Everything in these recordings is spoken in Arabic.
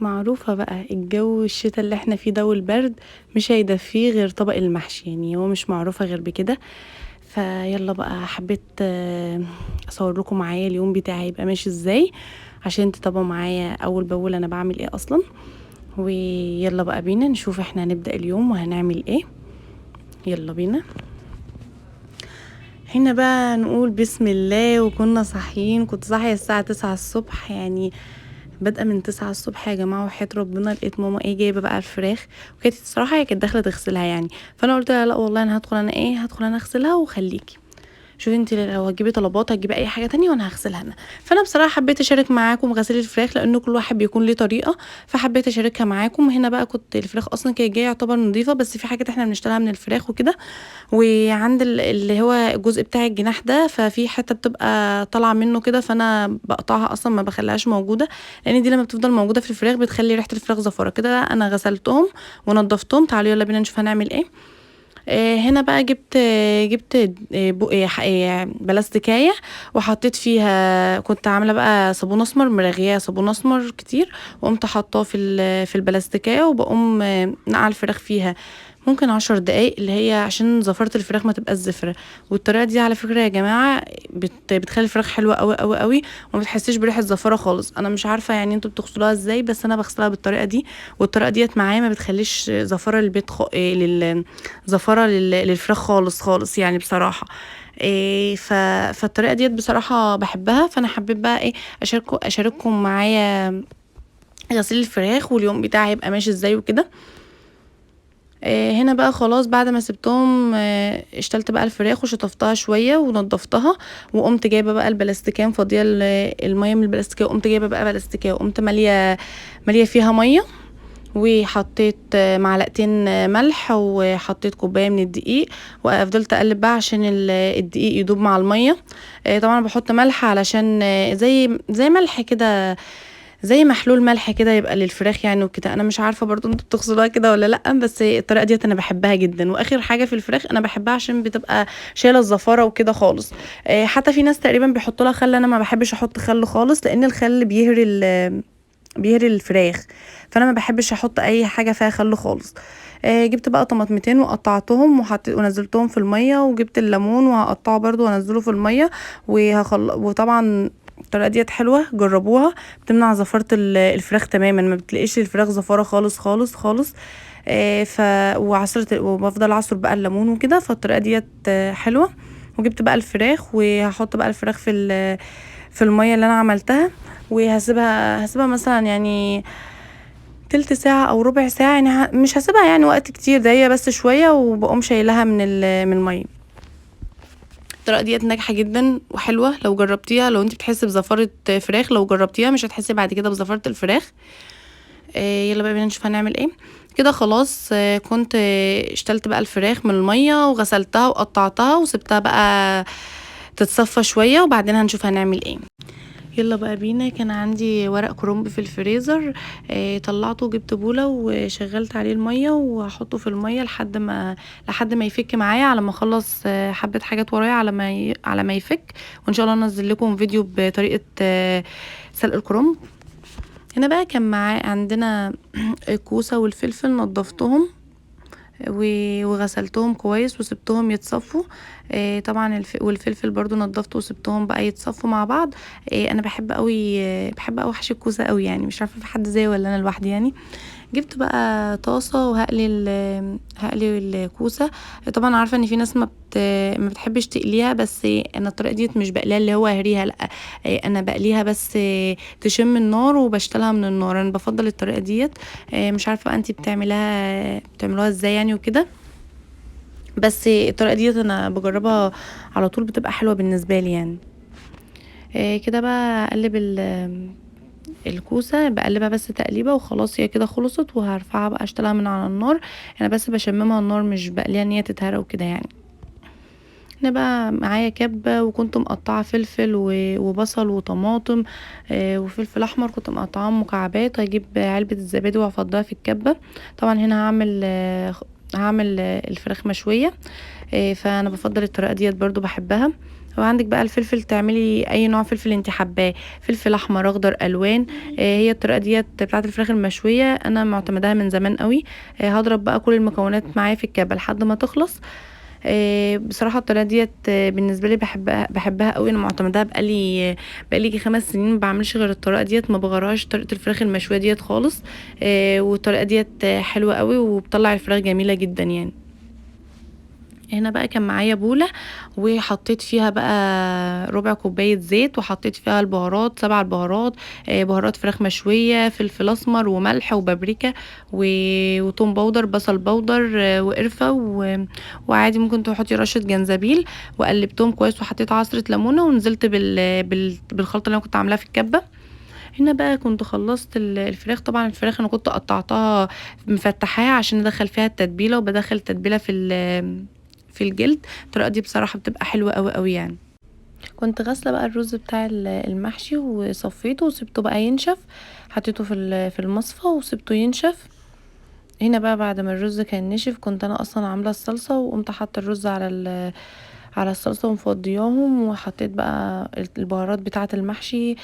معروفة بقى الجو الشتا اللي احنا فيه ده والبرد مش هيدفيه غير طبق المحشي، يعني هو مش معروفة غير بكده. فيلا بقى حبيت اصور لكم معايا اليوم بتاعي هيبقى ماشي ازاي عشان تتابعوا معايا اول باول انا بعمل ايه اصلا. ويلا بقى بينا نشوف احنا هنبدأ اليوم وهنعمل ايه. يلا بينا. هنا بقى نقول بسم الله. وكنا صاحيين، كنت صاحية الساعة 9 الصبح، يعني بادئه من 9 الصبح يا جماعه، وحياة ربنا لقيت ماما جايبه بقى الفراخ. وكانت الصراحه هي كانت داخله تغسلها يعني، فانا قلت لها لا والله انا هدخل انا اغسلها وخليكي شوفي انت لو هتجيبي طلبات هتجيبي اي حاجه تانية وانا هغسلها انا. فانا بصراحه حبيت اشارك معاكم غسيل الفراخ لان كل واحد بيكون ليه طريقه، فحبيت اشاركها معاكم. هنا بقى كنت الفراخ اصلا كانت جايه يعتبر نظيفه، بس في حاجات احنا بنشتغلها من الفراخ وكده. وعند اللي هو الجزء بتاع الجناح ده، ففي حته بتبقى طالعه منه كده، فانا بقطعها اصلا ما بخليهاش موجوده، لان دي لما بتفضل موجوده في الفراخ بتخلي ريحه الفراخ زفاره كده. انا غسلتهم ونضفتهم. تعالوا يلا بينا نشوف هنعمل ايه. هنا بقى جبت بلاستيكايه وحطيت فيها، كنت عامله بقى صابون اسمر، مرغيه صابون اسمر كتير، وقمت حطاه في البلاستيكايه، وبقوم نقع الفراخ فيها ممكن 10 دقايق، اللي هي عشان زفرة الفراخ ما تبقاش زفرة. والطريقة دي على فكرة يا جماعة بتخلي الفراخ حلوة قوي قوي قوي، وما بتحسيش بريحة زفرة خالص. انا مش عارفة يعني انتوا بتغسلوها ازاي، بس انا بغسلها بالطريقة دي. والطريقة ديت معايا ما بتخليش زفرة زفرة للفراخ خالص خالص يعني بصراحة. فالطريقة ديت بصراحة بحبها، فانا حبيت بقى اشارككم معايا غسيل الفراخ واليوم بتاعي هيبقى ماشي ازاي وكده. هنا بقى خلاص بعد ما سبتهم اشتلت بقى الفراخ وشطفتها شويه ونضفتها، وقمت جايبه بقى البلاستيكان فاضيه الميه من البلاستيكيه، وقمت جايبه بقى بلاستيكيه وقمت ماليه فيها ميه، وحطيت معلقتين ملح، وحطيت كوبايه من الدقيق، وفضلت اقلب بقى عشان الدقيق يدوب مع الميه. طبعا بحط ملح علشان زي ملح كده، زي محلول ملح كده يبقى للفراخ يعني وكده. انا مش عارفه برضو انتوا بتغسلوها كده ولا لا، بس الطريقه ديت انا بحبها جدا. واخر حاجه في الفراخ انا بحبها عشان بتبقى شايله الزفاره وكده خالص. حتى في ناس تقريبا بيحطوا لها خل، انا ما بحبش احط خل خالص لان الخل بيهري الفراخ، فانا ما بحبش احط اي حاجه فيها خل خالص. جبت بقى طماطمتين وقطعتهم ونزلتهم في الميه، وجبت الليمون وهقطعه برضو وانزله في الميه وطبعا الطريقه ديت حلوه، جربوها. بتمنع زفاره الفراخ تماما، ما بتلاقيش الفراخ زفاره خالص خالص خالص. وبفضل اعصر بقى الليمون وكده، فالطريقه ديت حلوه. وجبت بقى الفراخ وهحط بقى الفراخ في الميه اللي انا عملتها، وهسيبها مثلا يعني تلت ساعة او ربع ساعة، يعني مش هسيبها يعني وقت كتير، ده هي بس شوية وبقوم شايلها من المية. الطريقة ديت ناجحة جدا وحلوة، لو جربتيها، لو انت بتحسي بزفارة فراخ، لو جربتيها مش هتحسي بعد كده بزفارة الفراخ. يلا بقى بينا نشوف هنعمل ايه. كده خلاص كنت اشتلت بقى الفراخ من المية وغسلتها وقطعتها وسبتها بقى تتصفى شوية، وبعدين هنشوف هنعمل ايه. يلا بقى بينا. كان عندي ورق كرنب في الفريزر، طلعته وجبت بوله وشغلت عليه الميه، وهحطه في الميه لحد ما يفك معايا، على ما اخلص حبه حاجات ورايا على ما يفك. وان شاء الله انزل لكم فيديو بطريقه سلق الكرنب. هنا بقى كان عندنا الكوسه والفلفل، نضفتهم وغسلتهم كويس وسبتهم يتصفوا. طبعا والفلفل برضو نضفته وسبتهم بقى يتصفوا مع بعض. انا بحب قوي حشي الكوسه قوي، يعني مش عارفه في حد زي ولا انا لوحدي يعني. جبت بقى طاسه هقلي الكوسه. طبعا عارفه ان في ناس ما بتحبش تقليها، بس انا الطريقه ديت مش بقليها اللي هو هريها، لا انا بقليها بس تشم النار وبشتلها من النار. انا بفضل الطريقه ديت. مش عارفه بقى انتي بتعملوها ازاي يعني وكده، بس الطريقه ديت انا بجربها على طول، بتبقى حلوه بالنسبه لي يعني. كده بقى اقلب الكوسه، بقلبها بس تقليبه وخلاص، هي كده خلصت، وهرفعها بقى اشتغلها من على النار. انا بس بشممها النار، مش بقليها ان هي تتهرى وكده يعني. هنا بقى معايا كبة، وكنت مقطعة فلفل وبصل وطماطم وفلفل احمر، كنت مقطعاهم مكعبات. هجيب علبة الزبادي وهفضها في الكبة. طبعا هنا هعمل الفراخ مشوية. فانا بفضل الطريقة ديت برضو بحبها. وعندك بقى الفلفل تعملي اي نوع فلفل انت حباه، فلفل احمر اخضر الوان. هي الطريقه ديت بتاعه الفراخ المشويه انا معتمداها من زمان قوي. هضرب بقى كل المكونات معايا في الكبه لحد ما تخلص. بصراحه الطريقه ديت بالنسبه لي بحبها قوي، انا معتمداها بقالي يجي 5 سنين ما بعملش غير الطريقه ديت، ما بغيرهاش طريقه الفراخ المشويه ديت خالص. والطريقه ديت حلوه قوي وبتطلع الفراخ جميله جدا يعني. هنا بقى كان معايا بولة وحطيت فيها بقى ربع كوباية زيت، وحطيت فيها البهارات 7 البهارات. بهارات فراخ مشوية، فلفل اسمر وملح وبابريكا وتوم باودر، بصل باودر، وقرفة وعادي ممكن تحطي رشة جنزبيل. وقلبتهم كويس وحطيت عصرة ليمونة ونزلت بالخلطة اللي انا كنت عاملاها في الكبة. هنا بقى كنت خلصت الفراخ. طبعا الفراخ انا كنت قطعتها مفتحاها عشان ادخل فيها التتبيله، وبدخل التتبيله في الجلد. الطريقه دي بصراحه بتبقى حلوه قوي قوي يعني. كنت غاسله بقى الرز بتاع المحشي وصفيته وسبته بقى ينشف. حطيته في المصفى وسبته ينشف. هنا بقى بعد ما الرز كان نشف كنت انا اصلا عامله الصلصه، وقمت حاطه الرز على الصلصه ومفضياهم، وحطيت بقى البهارات بتاعه المحشي.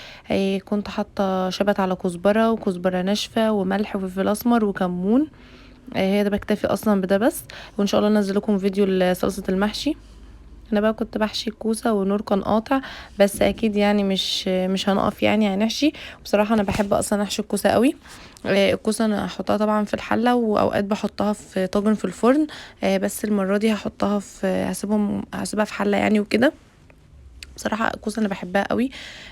كنت حاطه شبت على كزبره وكزبره ناشفه وملح وفلفل اسمر وكمون. هي ده بكتفي اصلا بده بس. وان شاء الله انزل لكم فيديو لصلصه المحشي. انا بقى كنت بحشي الكوسه ونور كان قاطع، بس اكيد يعني مش هنقف يعني هنحشي. بصراحه انا بحب اصلا احشي الكوسه قوي. الكوسه انا هحطها طبعا في الحله، واوقات بحطها في طاجن في الفرن. بس المره دي هحطها هسيبها في حله يعني وكده. بصراحه الكوسه انا بحبها قوي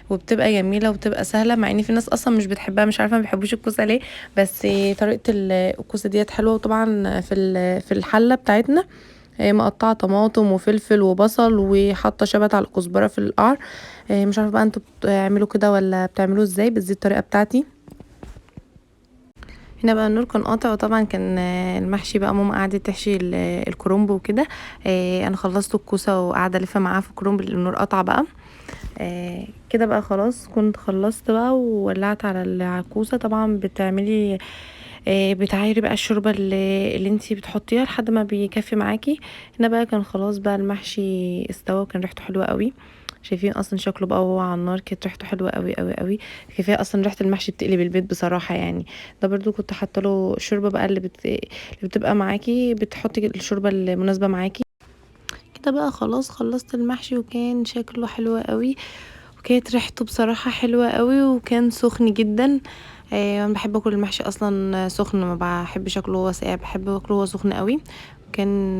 وبتبقى جميله وبتبقى سهله، مع ان في ناس اصلا مش بتحبها، مش عارفه ما بيحبوش الكوسه ليه. بس طريقه الكوسه ديت حلوه. وطبعا في الحله بتاعتنا مقطعه طماطم وفلفل وبصل وحاطه شبت على الكزبره في القعر. مش عارفه بقى انتوا بتعملوا كده ولا بتعملوه ازاي، بس دي الطريقه بتاعتي. هنا بقى النور كان قاطع، وطبعا كان المحشي بقى ماما قعدت تحشي الكرنب وكده. انا خلصت الكوسه وقاعده الف معاها في الكرنب اللي النور قطع بقى. كده بقى خلاص كنت خلصت بقى وولعت على الكوسه. طبعا بتعملي بتعايري بقى الشوربه اللي انتي بتحطيها لحد ما بيكفي معاكي. هنا بقى كان خلاص بقى المحشي استوى وكان ريحته حلوه قوي. شايفين اصلا شكله بقى وهو على النار كانت ريحته حلوه قوي قوي قوي. كفايه اصلا ريحه المحشي بتقلب البيت بصراحه يعني. ده برضو كنت حاطه له الشوربه بقى اللي بتبقى معاكي، بتحطي الشوربه المناسبه معاكي. كده بقى خلاص خلصت المحشي وكان شكله حلو قوي، وكانت ريحته بصراحة حلوة قوي، وكان سخن جدا. انا بحب اكل المحشي اصلا سخن، ما بحبش اكله وهو ساقع، بحب اكله وهو سخن قوي. وكان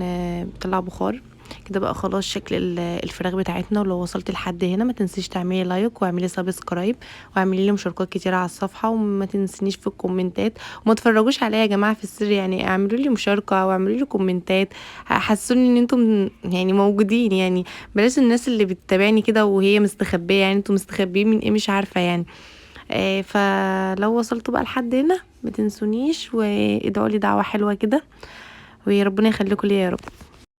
بيطلع بخار. كده بقى خلاص شكل الفراخ بتاعتنا. ولو وصلت لحد هنا ما تنسيش تعملي لايك واعملي سبسكرايب واعملي لي مشاركات كتير على الصفحه، وما تنسينيش في الكومنتات. وما تفرجوش عليا يا جماعه في السر، يعني اعملوا لي مشاركه واعملوا لي كومنتات، حسوني ان انتم يعني موجودين يعني. بلاش الناس اللي بتتابعني كده وهي مستخبيه، يعني انتم مستخبيين من ايه مش عارفه يعني. فلو وصلتوا بقى لحد هنا ما تنسونيش وادعوا لي دعوه حلوه كده، وربنا يخليكم ليا يا رب.